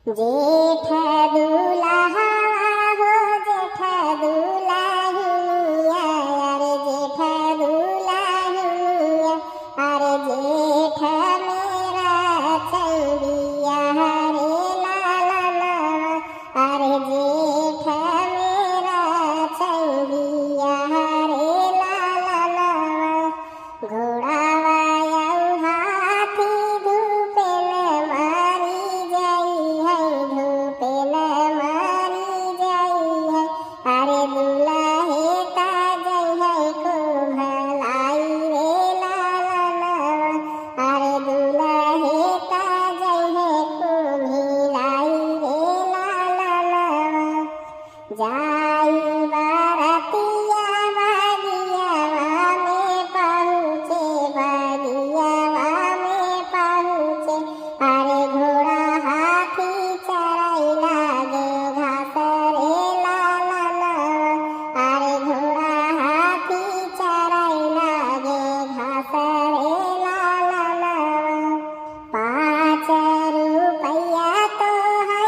जेठा दुल्हा हो जेठा दुल्हनिया, अरे जेठा दुल्हनिया, अरे जेठा मेरा चंदिया रे लाला, अरे जेठा मेरा चंदिया रे लाला। घोड़ा जाई बारातिया बगियावा में पहुँचे, बगियावा में पहुँचे, अरे घोड़ा हाथी चराई लागे घास रे लाला, अरे घोड़ा हाथी चराई लागे घास रे लाला। 5 रुपया तो है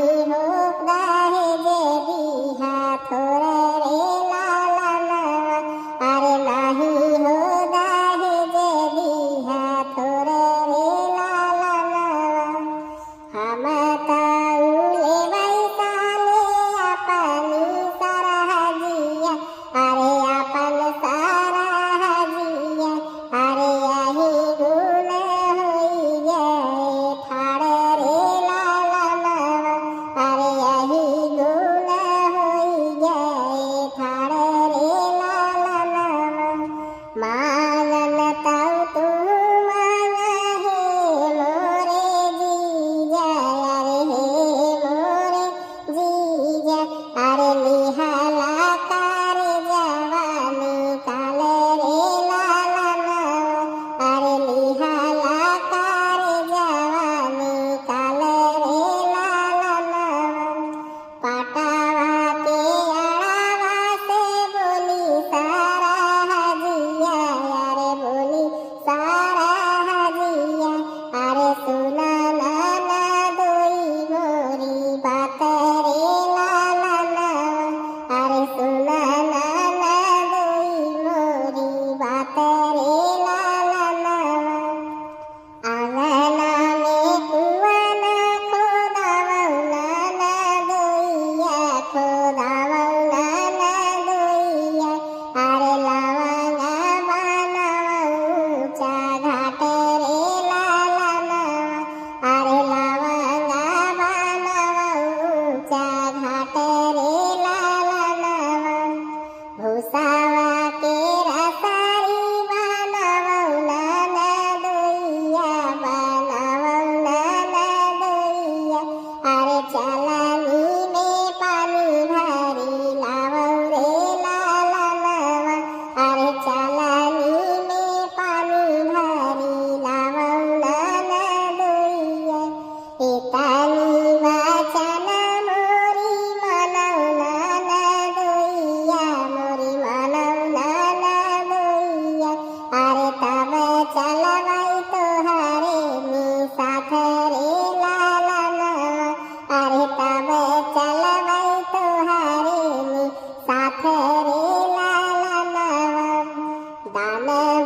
देवैना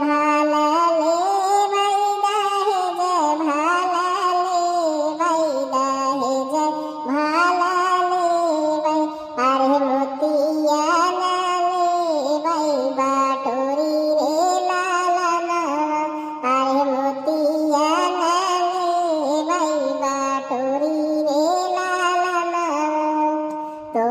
ভালালে বাইদা হে যায় ভালালে বাইদা হে যায় ভালালে বাই আরে মতিয়া নালে বাই বাটরি রে লালানা আরে মতিয়া নালে বাই বাটরি রে লালানা তো